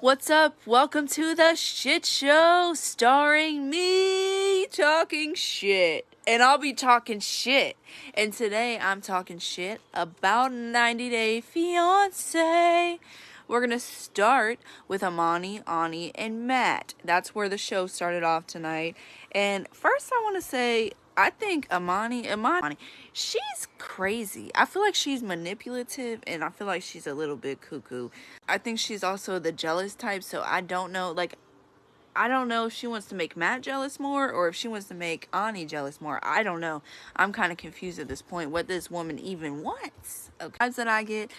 What's up? Welcome to the shit show starring me talking shit. And I'll be talking shit. And today I'm talking shit about 90 Day Fiancé. We're going to start with Amani, Ani, and Matt. That's where the show started off tonight. And first I want to say, I think Amani, she's crazy. I feel like she's manipulative and I feel like she's a little bit cuckoo. I think she's also the jealous type, so I don't know if she wants to make Matt jealous more or if she wants to make Ani jealous more. I don't know. I'm kind of confused at this point what this woman even wants. Okay. That I get,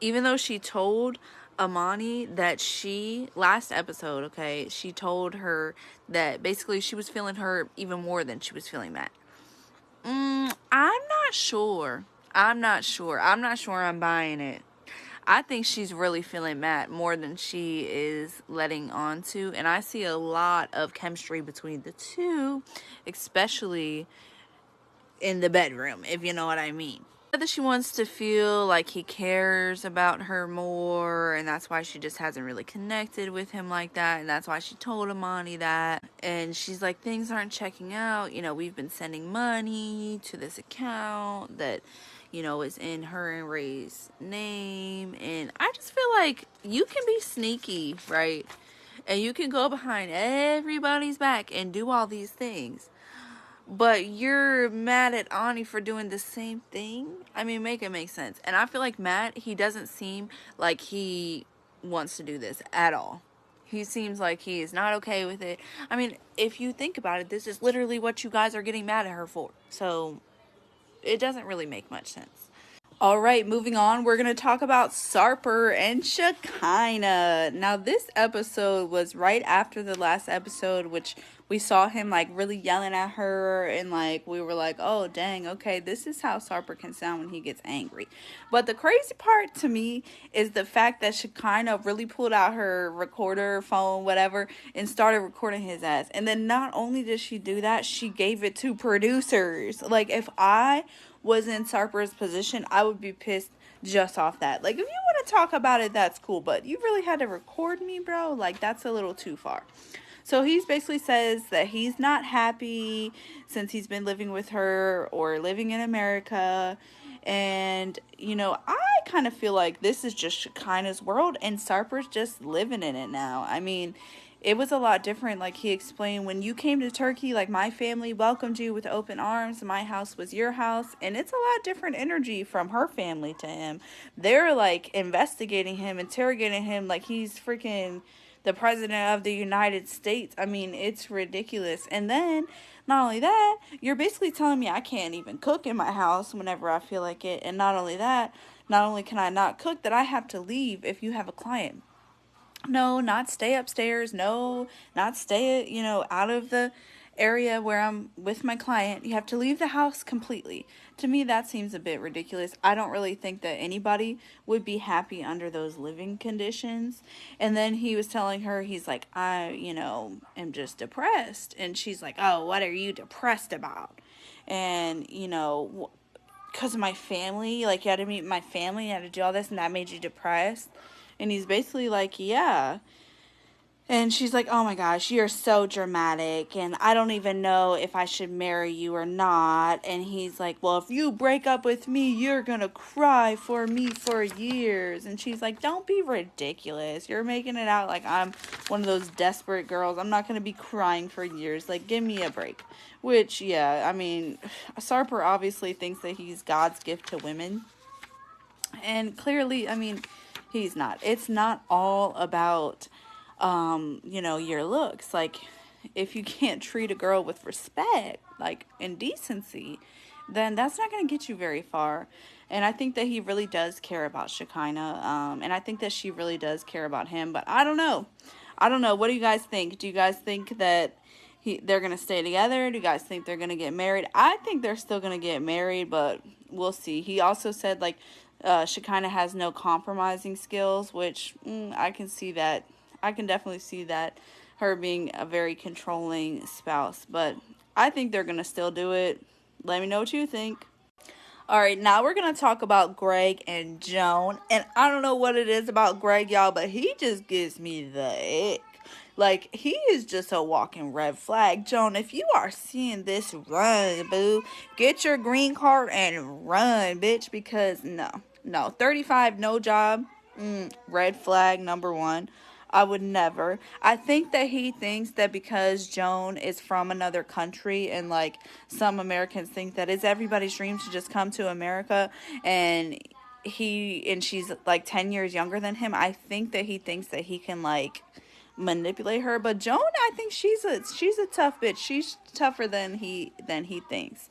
even though she told Amani that last episode, okay, she told her that basically she was feeling her even more than she was feeling Matt. I'm not sure. I'm not sure I'm buying it. I think she's really feeling Matt more than she is letting on to. And I see a lot of chemistry between the two, especially in the bedroom, if you know what I mean. Whether she wants to feel like he cares about her more, and that's why she just hasn't really connected with him like that, and that's why she told Amani that. And she's like, things aren't checking out. You know, we've been sending money to this account that, you know, is in her and Ray's name. And I just feel like you can be sneaky, right? And you can go behind everybody's back and do all these things. But you're mad at Ani for doing the same thing? I mean, make it make sense. And I feel like Matt, he doesn't seem like he wants to do this at all. He seems like he is not okay with it. I mean, if you think about it, this is literally what you guys are getting mad at her for. So it doesn't really make much sense. All right, moving on, we're going to talk about Sarper and Shekinah. Now, this episode was right after the last episode, which we saw him, like, really yelling at her, and, like, we were like, oh, dang, okay, this is how Sarper can sound when he gets angry. But the crazy part to me is the fact that Shekinah really pulled out her recorder, phone, whatever, and started recording his ass. And then not only did she do that, she gave it to producers. Like, if I was in Sarper's position, I would be pissed just off that. Like, if you want to talk about it, that's cool, but you really had to record me, bro? Like, that's a little too far. So he basically says that he's not happy since he's been living with her or living in America. And, you know, I kind of feel like this is just Shekinah's world and Sarper's just living in it now. I mean, it was a lot different. Like he explained, when you came to Turkey, like my family welcomed you with open arms. My house was your house. And it's a lot different energy from her family to him. They're like investigating him, interrogating him like he's freaking the president of the United States. I mean, it's ridiculous. And then not only that, you're basically telling me I can't even cook in my house whenever I feel like it. And not only that, not only can I not cook, that I have to leave if you have a client. No, not stay upstairs. No, not stay, you know, out of the area where I'm with my client. You have to leave the house completely. To me, that seems a bit ridiculous. I don't really think that anybody would be happy under those living conditions. And then he was telling her, he's like, I, you know, am just depressed. And she's like, oh, what are you depressed about? And, you know, because of my family, like you had to meet my family, you had to do all this, and that made you depressed. And he's basically like, yeah. And she's like, oh my gosh, you're so dramatic. And I don't even know if I should marry you or not. And he's like, well, if you break up with me, you're going to cry for me for years. And she's like, don't be ridiculous. You're making it out like I'm one of those desperate girls. I'm not going to be crying for years. Like, give me a break. Which, yeah, I mean, Sarper obviously thinks that he's God's gift to women. And clearly, I mean, he's not. It's not all about, you know, your looks. Like, if you can't treat a girl with respect, like, and decency, then that's not going to get you very far. And I think that he really does care about Shekinah. And I think that she really does care about him. But I don't know. What do you guys think? Do you guys think that they're going to stay together? Do you guys think they're going to get married? I think they're still going to get married, but we'll see. He also said, like, Shekinah has no compromising skills, which I can see that. I can definitely see that, her being a very controlling spouse. But I think they're going to still do it. Let me know what you think. All right, now we're going to talk about Greg and Joan. And I don't know what it is about Greg, y'all, but he just gives me the ick. Like, he is just a walking red flag. Joan, if you are seeing this, run, boo. Get your green card and run, bitch, because no. 35, no job. Red flag number one. I would never. I think that he thinks that because Joan is from another country and like some Americans think that it's everybody's dream to just come to America and she's like 10 years younger than him. I think that he thinks that he can like manipulate her, but Joan, I think she's a tough bitch. She's tougher than he thinks.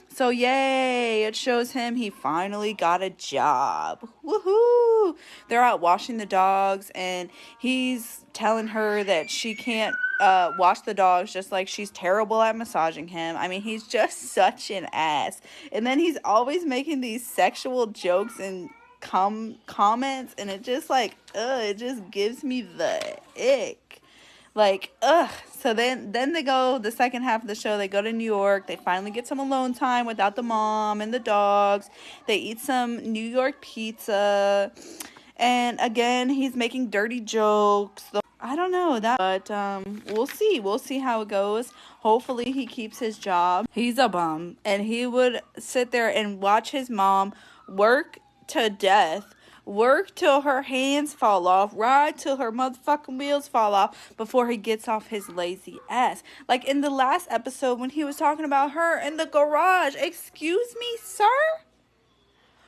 So yay, it shows him he finally got a job. Woohoo! They're out washing the dogs and he's telling her that she can't wash the dogs, just like she's terrible at massaging him. I mean, he's just such an ass. And then he's always making these sexual jokes and comments, and it just like it just gives me the ick. Like, ugh. So then they go, the second half of the show, they go to New York. They finally get some alone time without the mom and the dogs. They eat some New York pizza. And again, he's making dirty jokes. I don't know that, but we'll see. We'll see how it goes. Hopefully he keeps his job. He's a bum, and he would sit there and watch his mom work to death, work till her hands fall off, ride till her motherfucking wheels fall off before he gets off his lazy ass. Like in the last episode when he was talking about her in the garage. Excuse me, sir?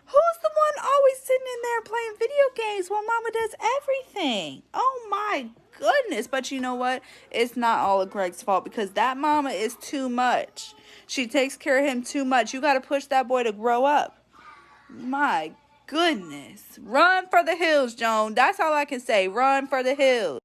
Who's the one always sitting in there playing video games while mama does everything? Oh my goodness. But you know what? It's not all of Greg's fault because that mama is too much. She takes care of him too much. You got to push that boy to grow up. My goodness. Run for the hills, Joan. That's all I can say. Run for the hills.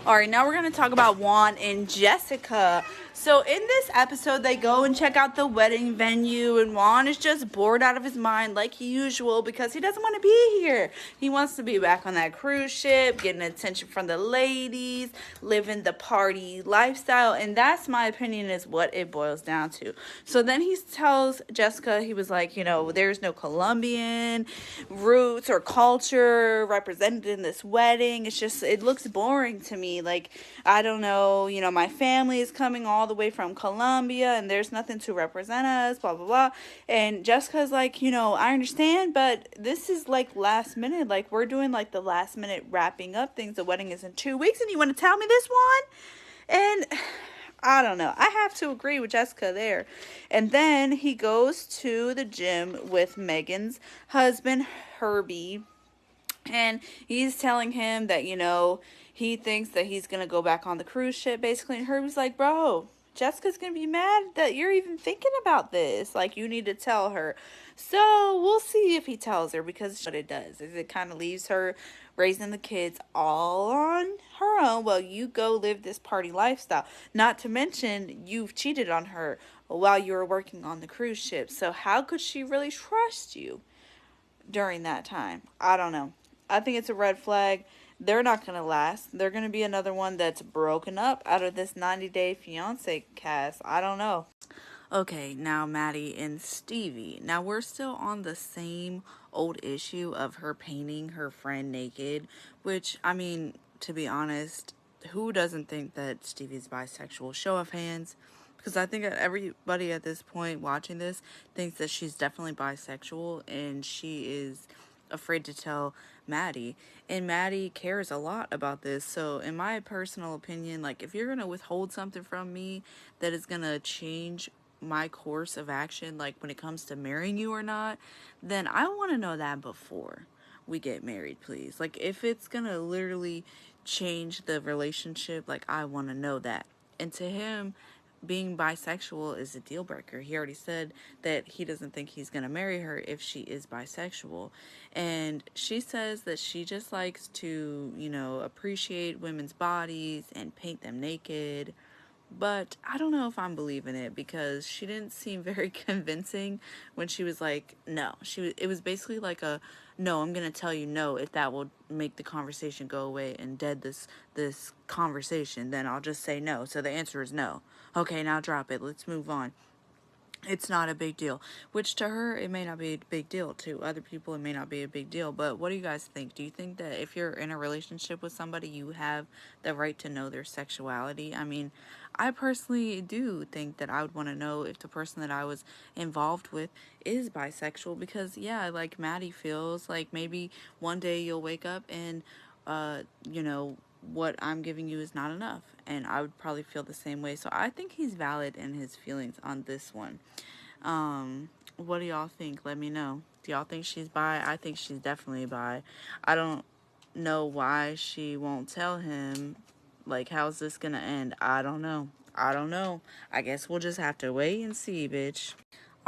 All right, now we're going to talk about Juan and Jessica. So in this episode, they go and check out the wedding venue, and Juan is just bored out of his mind like usual because he doesn't want to be here. He wants to be back on that cruise ship, getting attention from the ladies, living the party lifestyle, and that's my opinion is what it boils down to. So then he tells Jessica, he was like, there's no Colombian roots or culture represented in this wedding. It looks boring to me. Like, I don't know, my family is coming all the way from Colombia and there's nothing to represent us, blah, blah, blah. And Jessica's like, I understand, but this is like last minute. Like, we're doing like the last minute wrapping up things. The wedding is in 2 weeks and you want to tell me this one? And I don't know. I have to agree with Jessica there. And then he goes to the gym with Megan's husband, Herbie. And he's telling him that, he thinks that he's going to go back on the cruise ship, basically. And Herbie's like, bro, Jessica's going to be mad that you're even thinking about this. Like, you need to tell her. So we'll see if he tells her, because what it does is it kind of leaves her raising the kids all on her own while you go live this party lifestyle. Not to mention, you've cheated on her while you were working on the cruise ship. So how could she really trust you during that time? I don't know. I think it's a red flag. They're not going to last. They're going to be another one that's broken up out of this 90-Day Fiancé cast. I don't know. Okay, now Maddie and Stevie. Now we're still on the same old issue of her painting her friend naked, which, I mean, to be honest, who doesn't think that Stevie's bisexual? Show of hands. Because I think that everybody at this point watching this thinks that she's definitely bisexual, and she is afraid to tell Maddie, and Maddie cares a lot about this. So in my personal opinion, like, if you're gonna withhold something from me that is gonna change my course of action, like when it comes to marrying you or not, then I want to know that before we get married, please. Like, if it's gonna literally change the relationship, like, I want to know that. And to him, being bisexual is a deal breaker. He already said that he doesn't think he's going to marry her if she is bisexual. And she says that she just likes to, appreciate women's bodies and paint them naked. But I don't know if I'm believing it, because she didn't seem very convincing when she was like, no. It was basically like a, no, I'm going to tell you no if that will make the conversation go away and dead this conversation. Then I'll just say no. So the answer is no. Okay, now drop it. Let's move on. it's not a big deal. Which to her, it may not be a big deal. To other people, it may not be a big deal. But what do you guys think? Do you think that if you're in a relationship with somebody, you have the right to know their sexuality? I mean, I personally do think that I would want to know if the person that I was involved with is bisexual. Because, yeah, like Maddie feels like maybe one day you'll wake up and, you know, what I'm giving you is not enough. And I would probably feel the same way. So I think he's valid in his feelings on this one. What do y'all think? Let me know. Do y'all think she's bi? I think she's definitely bi. I don't know why she won't tell him. Like, how's this gonna end? I don't know. I don't know. I guess we'll just have to wait and see, bitch.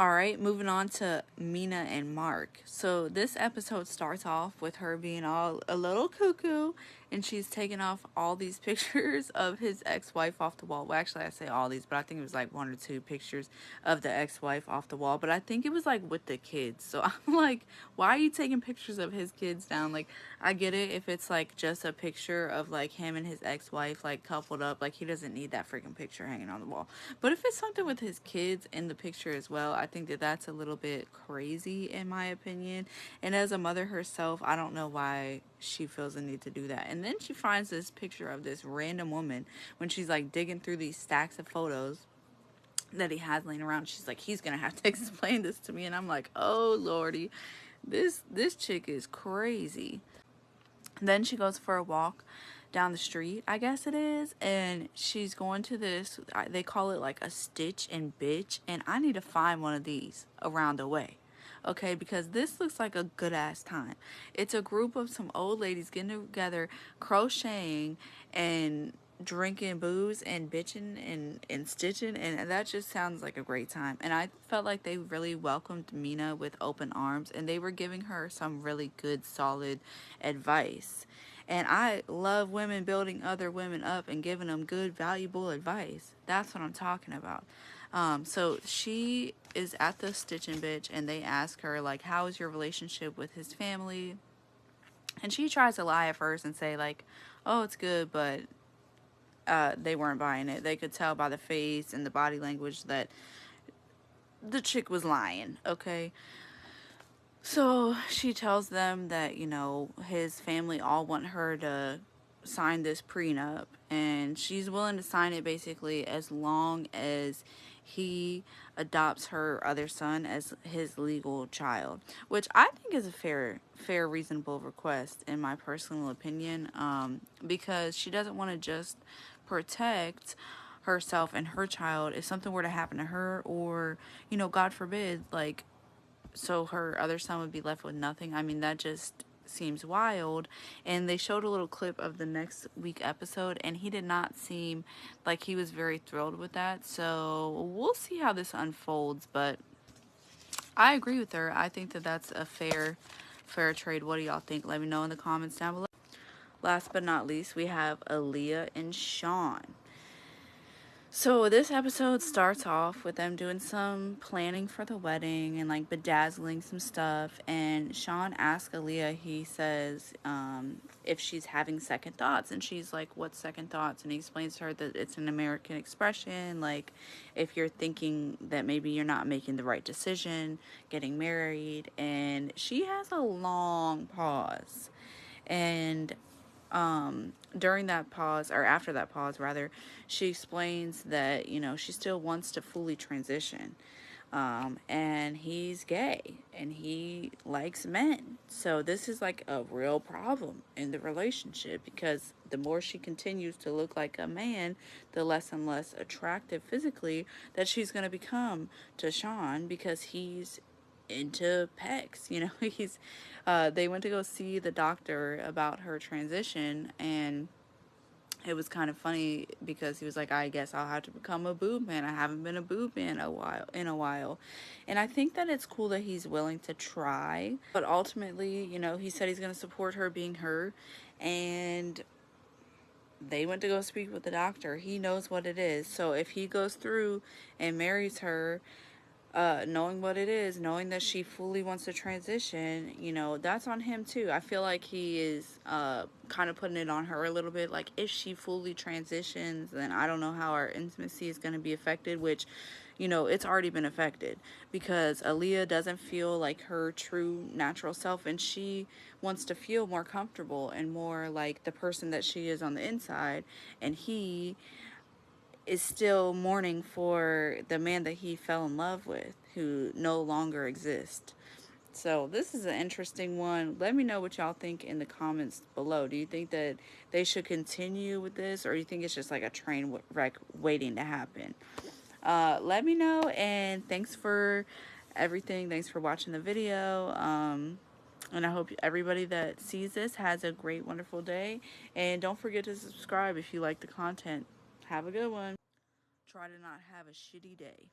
Alright, moving on to Mina and Mark. So this episode starts off with her being all a little cuckoo, and she's taking off all these pictures of his ex-wife off the wall. Well, actually I say all these, but I think it was like one or two pictures of the ex-wife off the wall. But I think it was like with the kids. So I'm like, why are you taking pictures of his kids down? Like, I get it if it's like just a picture of like him and his ex-wife like coupled up. Like, he doesn't need that freaking picture hanging on the wall. But if it's something with his kids in the picture as well, I think that that's a little bit crazy in my opinion. And as a mother herself, I don't know why she feels the need to do that. And then she finds this picture of this random woman when she's like digging through these stacks of photos that he has laying around. She's like, he's gonna have to explain this to me. And I'm like, oh lordy, this chick is crazy. Then she goes for a walk down the street, I guess it is, and she's going to this, they call it like a stitch and bitch, and I need to find one of these around the way. Okay, because this looks like a good ass time. It's a group of some old ladies getting together, crocheting and drinking booze and bitching and stitching, and that just sounds like a great time. And I felt like they really welcomed Mina with open arms, and they were giving her some really good solid advice. And I love women building other women up and giving them good valuable advice. That's what I'm talking about. So she is at the stitching bitch, and they ask her like, how is your relationship with his family? And she tries to lie at first and say like, oh, it's good, but they weren't buying it. They could tell by the face and the body language that the chick was lying, okay? So she tells them that, you know, his family all want her to sign this prenup, and she's willing to sign it basically as long as he adopts her other son as his legal child, which I think is a fair reasonable request in my personal opinion, because she doesn't want to just protect herself and her child if something were to happen to her, or, you know, God forbid, like, so her other son would be left with nothing. I mean, that just seems wild. And they showed a little clip of the next week episode, and he did not seem like he was very thrilled with that. So we'll see how this unfolds, but I agree with her. I think that that's a fair trade. What do y'all think? Let me know in the comments down below. Last but not least, we have Aaliyah and Sean. So this episode starts off with them doing some planning for the wedding and like bedazzling some stuff. And Sean asks Aaliyah, he says, if she's having second thoughts. And she's like, what second thoughts? And he explains to her that it's an American expression. Like, if you're thinking that maybe you're not making the right decision, getting married. And she has a long pause. And during that pause, or after that pause rather, she explains that, you know, she still wants to fully transition, and he's gay and he likes men. So this is like a real problem in the relationship, because the more she continues to look like a man, the less and less attractive physically that she's going to become to Sean, because he's into pecs. You know, he's they went to go see the doctor about her transition, and it was kind of funny because he was like, I guess I'll have to become a boob man. I haven't been a boob man in a while. And I think that it's cool that he's willing to try, but ultimately, you know, he said he's going to support her being her, and they went to go speak with the doctor. He knows what it is. So if he goes through and marries her, knowing what it is, knowing that she fully wants to transition, you know, that's on him too. I feel like he is kind of putting it on her a little bit. Like, if she fully transitions, then I don't know how our intimacy is going to be affected, which, you know, it's already been affected because Aaliyah doesn't feel like her true natural self, and she wants to feel more comfortable and more like the person that she is on the inside. And he is still mourning for the man that he fell in love with, who no longer exists. So this is an interesting one. Let me know what y'all think in the comments below. Do you think that they should continue with this, or do you think it's just like a train wreck waiting to happen? Let me know, and thanks for everything. Thanks for watching the video. And I hope everybody that sees this has a great, wonderful day. And don't forget to subscribe if you like the content. Have a good one. Try to not have a shitty day.